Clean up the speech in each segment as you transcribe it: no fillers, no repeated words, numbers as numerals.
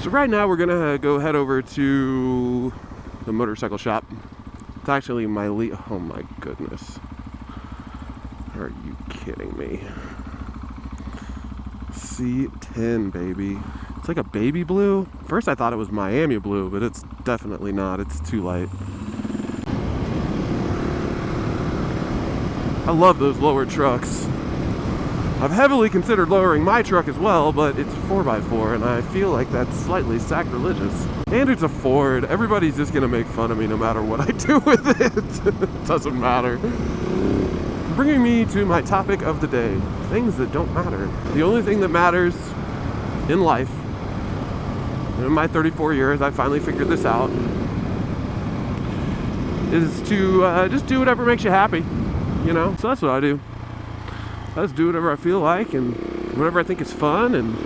So right now we're gonna go head over to the motorcycle shop. It's actually my oh my goodness. Are you kidding me? C10, baby. It's like a baby blue. First I thought it was Miami blue, but it's definitely not. It's too light. I love those lower trucks. I've heavily considered lowering my truck as well, but it's a 4x4 and I feel like that's slightly sacrilegious. And it's a Ford. Everybody's just gonna make fun of me no matter what I do with it. It doesn't matter. Bringing me to my topic of the day, things that don't matter. The only thing that matters in life, in my 34 years, I finally figured this out, is to just do whatever makes you happy, you know? So that's what I do. I just do whatever I feel like and whatever I think is fun, and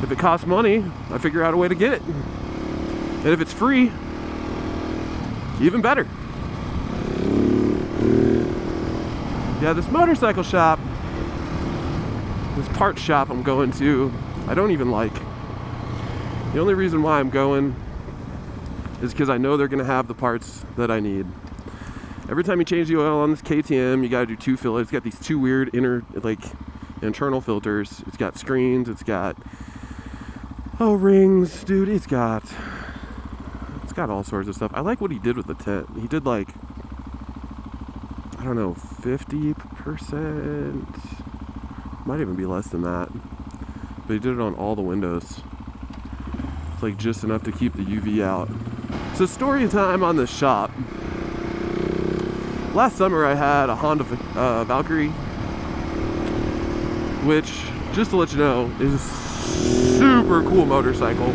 if it costs money, I figure out a way to get it. And if it's free, even better. Yeah, this motorcycle shop, this parts shop I'm going to, I don't even like. The only reason why I'm going is because I know they're going to have the parts that I need. Every time you change the oil on this KTM, you got to do 2 filters. It's got these 2 weird internal filters. It's got screens. It's got rings, dude. It's got all sorts of stuff. I like what he did with the tent. He did like, I don't know, 50%. Might even be less than that. But he did it on all the windows. It's like just enough to keep the UV out. So story time on the shop. Last summer I had a Honda Valkyrie, which, just to let you know, is a super cool motorcycle.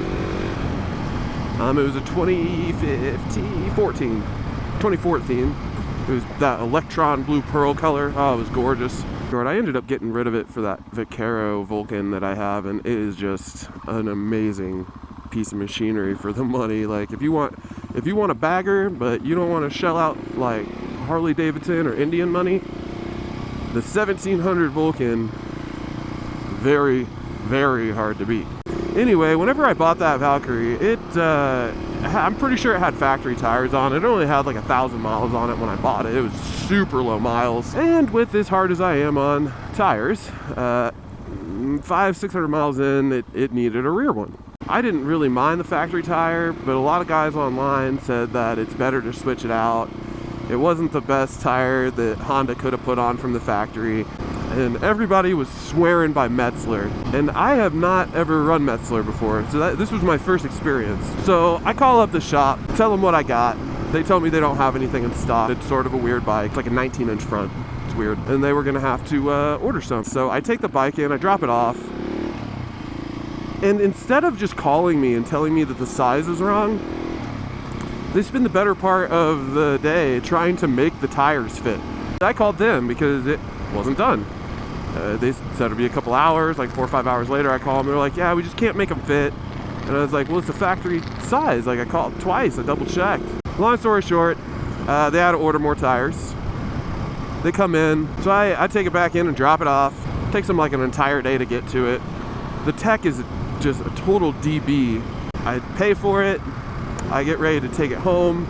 It was a 2014. It was that electron blue pearl color. Oh, it was gorgeous. I ended up getting rid of it for that Vaquero Vulcan that I have, and it is just an amazing piece of machinery for the money. Like, if you want a bagger, but you don't want to shell out like Harley Davidson or Indian money, the 1700 Vulcan, very, very hard to beat. Anyway, whenever I bought that Valkyrie, I'm pretty sure it had factory tires on it. It only had like 1,000 miles on it when I bought it. It was super low miles. And with as hard as I am on tires, 500-600 miles in, it needed a rear one. I didn't really mind the factory tire, but a lot of guys online said that it's better to switch it out. It wasn't the best tire that Honda could have put on from the factory. And everybody was swearing by Metzler. And I have not ever run Metzler before, so this was my first experience. So I call up the shop, tell them what I got. They tell me they don't have anything in stock. It's sort of a weird bike. It's like a 19-inch front. It's weird. And they were gonna have to order some. So I take the bike in, I drop it off. And instead of just calling me and telling me that the size is wrong, they spend the better part of the day trying to make the tires fit. I called them because it wasn't done. They said it'd be a couple hours, like 4 or 5 hours later. I call them, they're like, yeah, we just can't make them fit. And I was like, well, it's a factory size. Like, I called twice, I double checked. Long story short, they had to order more tires. They come in, so I take it back in and drop it off. It takes them like an entire day to get to it. The tech is just a total DB. I pay for it, I get ready to take it home.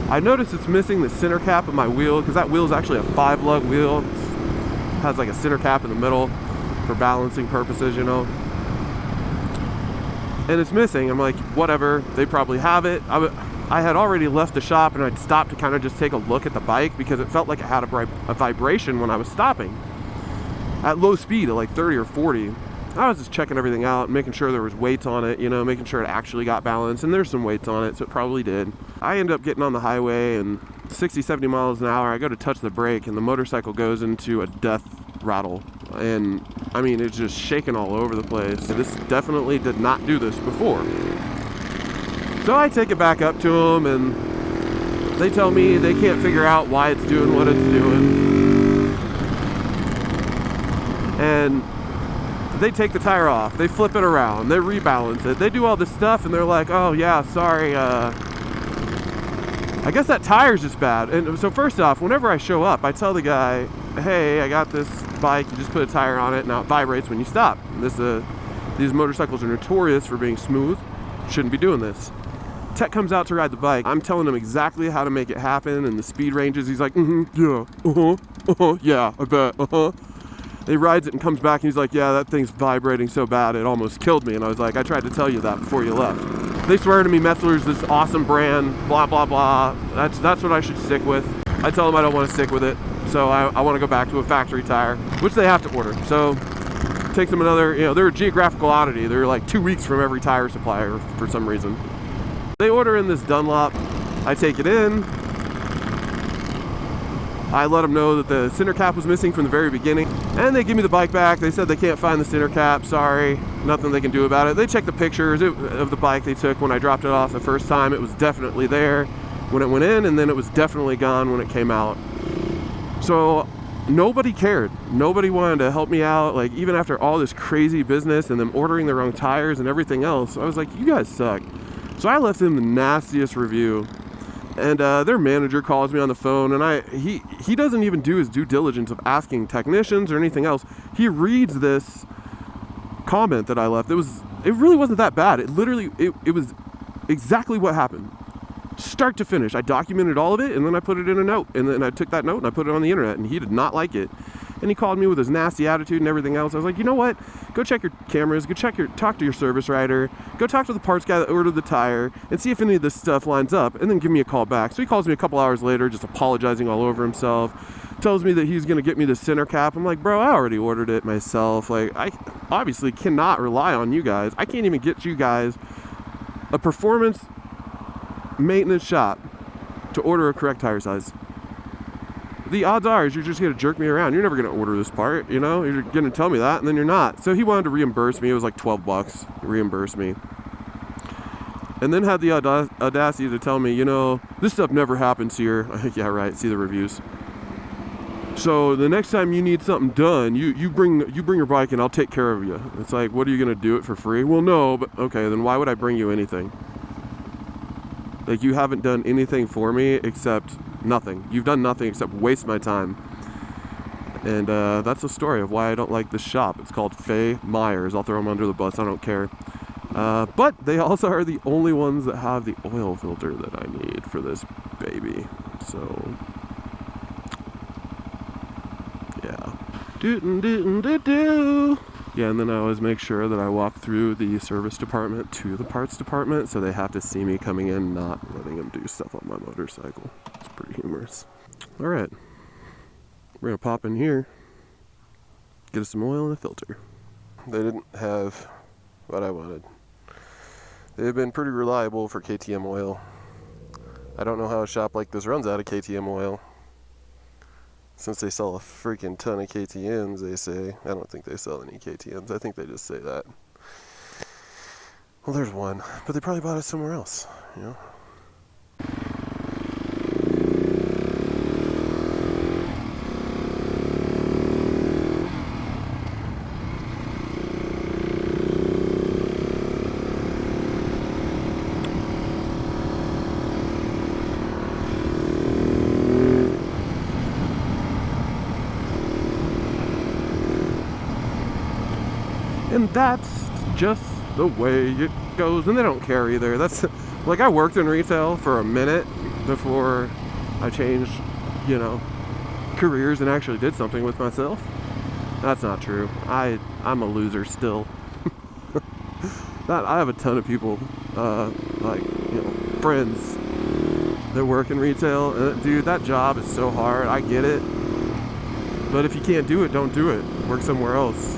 I notice it's missing the center cap of my wheel, because that wheel is actually a 5-lug wheel. It has like a center cap in the middle for balancing purposes, you know. And it's missing. I'm like, whatever, they probably have it. I had already left the shop and I'd stopped to kind of just take a look at the bike because it felt like it had a vibration when I was stopping at low speed at like 30 or 40. I was just checking everything out, making sure there was weights on it, you know, making sure it actually got balanced, and there's some weights on it, so it probably did. I end up getting on the highway and 60, 70 miles an hour, I go to touch the brake and the motorcycle goes into a death rattle. And I mean, it's just shaking all over the place. This definitely did not do this before. So I take it back up to them and they tell me they can't figure out why it's doing what it's doing. And they take the tire off, they flip it around, they rebalance it, they do all this stuff, and they're like, oh yeah, sorry, I guess that tire's just bad. And so first off, whenever I show up, I tell the guy, hey, I got this bike, you just put a tire on it, now it vibrates when you stop. This These motorcycles are notorious for being smooth. Shouldn't be doing this. Tech comes out to ride the bike. I'm telling him exactly how to make it happen and the speed ranges. He's like, yeah, I bet, He rides it and comes back and he's like, yeah, that thing's vibrating so bad it almost killed me. And I was like, I tried to tell you that before you left. They swear to me Methler's this awesome brand, blah, blah, blah. That's what I should stick with. I tell them I don't want to stick with it. So I want to go back to a factory tire, which they have to order. So it takes them another, they're a geographical oddity. They're like 2 weeks from every tire supplier for some reason. They order in this Dunlop. I take it in. I let them know that the center cap was missing from the very beginning. And they give me the bike back. They said they can't find the center cap. Sorry. Nothing they can do about it. They checked the pictures of the bike they took when I dropped it off the first time. It was definitely there when it went in, and then it was definitely gone when it came out. So nobody cared. Nobody wanted to help me out. Like, even after all this crazy business and them ordering the wrong tires and everything else, I was like, you guys suck. So I left them the nastiest review, and their manager calls me on the phone, and he doesn't even do his due diligence of asking technicians or anything else. He reads this comment that I left. It really wasn't that bad. It literally, it was exactly what happened, start to finish. I documented all of it, and then I put it in a note, and then I took that note and I put it on the internet, and he did not like it. And he called me with his nasty attitude and everything else. I was like, you know what? Go check your cameras. Go talk to your service writer. Go talk to the parts guy that ordered the tire and see if any of this stuff lines up, and then give me a call back. So he calls me a couple hours later, just apologizing all over himself. Tells me that he's going to get me the center cap. I'm like, bro, I already ordered it myself. Like, I obviously cannot rely on you guys. I can't even get you guys a performance maintenance shop to order a correct tire size. The odds are is you're just going to jerk me around. You're never going to order this part, You're going to tell me that, and then you're not. So he wanted to reimburse me. It was like $12, reimburse me. And then had the audacity to tell me, this stuff never happens here. Yeah, right. See the reviews. So the next time you need something done, you bring your bike and I'll take care of you. It's like, what, are you going to do it for free? Well, no, but okay, then why would I bring you anything? Like, you haven't done anything for me except nothing. You've done nothing except waste my time. And that's the story of why I don't like this shop. It's called Faye Myers. I'll throw them under the bus. I don't care. But they also are the only ones that have the oil filter that I need for this baby. So, yeah. Yeah, and then I always make sure that I walk through the service department to the parts department, so they have to see me coming in, not letting them do stuff on my motorcycle. It's pretty humorous. All right, we're gonna pop in here, get us some oil and a filter. They didn't have what I wanted. They've been pretty reliable for KTM oil. I don't know how a shop like this runs out of KTM oil. Since they sell a freaking ton of KTMs, they say. I don't think they sell any KTMs. I think they just say that. Well, there's one. But they probably bought it somewhere else, And that's just the way it goes. And they don't care either. That's like, I worked in retail for a minute before I changed, careers and actually did something with myself. That's not true. I'm a loser still. I have a ton of people, friends that work in retail. And dude, that job is so hard. I get it. But if you can't do it, don't do it. Work somewhere else,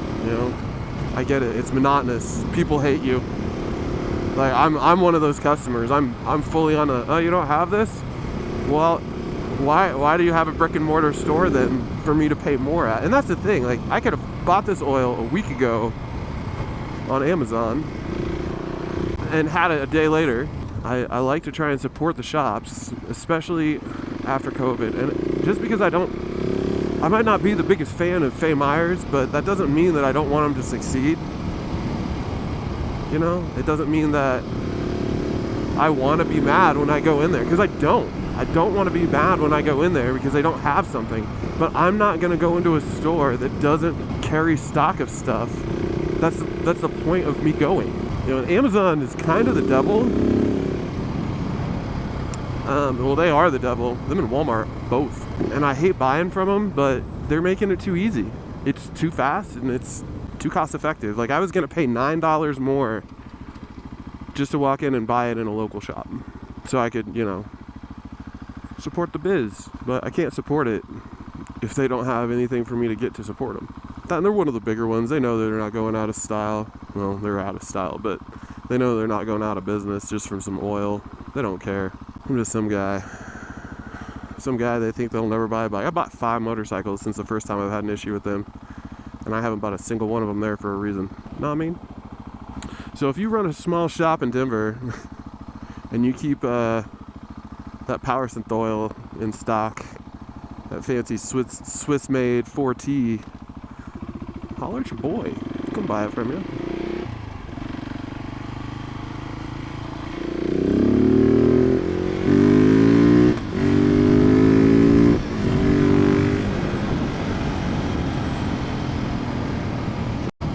I get it. It's monotonous. People hate you. Like, I'm one of those customers. I'm fully on you don't have this? Well, why do you have a brick and mortar store then for me to pay more at? And that's the thing. Like, I could have bought this oil a week ago on Amazon and had it a day later. I like to try and support the shops, especially after COVID. And just because I might not be the biggest fan of Faye Myers, but that doesn't mean that I don't want them to succeed. It doesn't mean that I want to be mad when I go in there, because I don't. I don't want to be mad when I go in there because they don't have something. But I'm not going to go into a store that doesn't carry stock of stuff That's the point of me going. You know, Amazon is kind of the devil. Well, they are the devil. Them and Walmart, both. And I hate buying from them, but they're making it too easy. It's too fast and it's too cost effective. Like, I was gonna pay $9 more just to walk in and buy it in a local shop, so I could, you know, support the biz. But I can't support it if they don't have anything for me to get to support them. And they're one of the bigger ones. They know they're not going out of style. Well, they're out of style, but they know they're not going out of business just from some oil. They don't care. I'm just some guy they think they'll never buy a bike. I bought 5 motorcycles since the first time I've had an issue with them, and I haven't bought a single one of them there for a reason. Know what I mean? So if you run a small shop in Denver and you keep that Power Synth oil in stock, that fancy Swiss-made 4T, holler at your boy. Come buy it from you.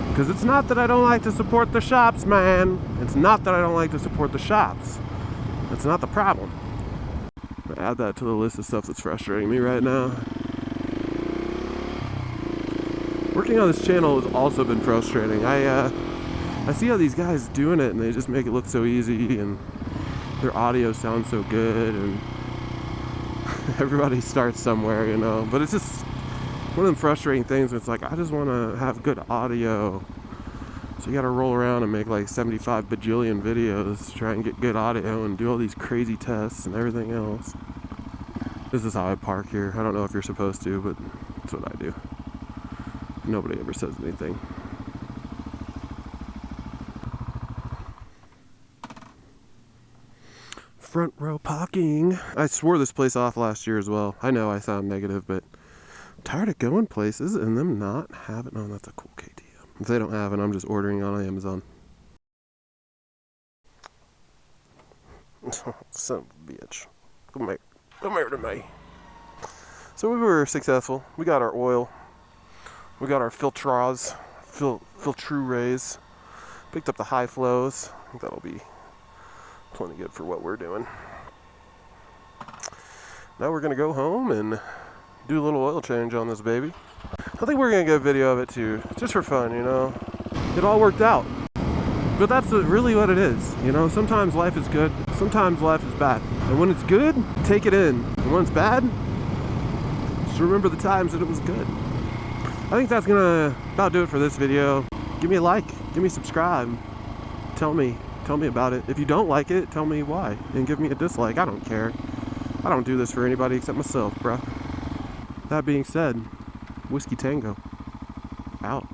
Because it's not that I don't like to support the shops, man. It's not that I don't like to support the shops. That's not the problem. Add that to the list of stuff that's frustrating me right now. Working on this channel has also been frustrating. I see how these guys doing it and they just make it look so easy and their audio sounds so good and everybody starts somewhere, you know. But it's just one of them frustrating things where it's like, I just want to have good audio. So you got to roll around and make like 75 bajillion videos to try and get good audio and do all these crazy tests and everything else. This is how I park here. I don't know if you're supposed to, but that's what I do. Nobody ever says anything. Front row parking. I swore this place off last year as well. I know I sound negative, but I'm tired of going places and them not having. Oh, that's a cool KTM. If they don't have it, I'm just ordering on Amazon. Son of a bitch. Come here to me. So we were successful. We got our oil. We got our filters. Picked up the high flows. I think that'll be plenty good for what we're doing. Now we're gonna go home and do a little oil change on this baby. I think we're gonna get a video of it too, just for fun, you know. It all worked out. But that's really what it is, you know. Sometimes life is good, sometimes life is bad. And when it's good, take it in. And when it's bad, just remember the times that it was good. I think that's gonna about do it for this video. Give me a like, give me a subscribe. Tell me about it. If you don't like it, tell me why. And give me a dislike, I don't care. I don't do this for anybody except myself, bruh. That being said, Whiskey Tango, out.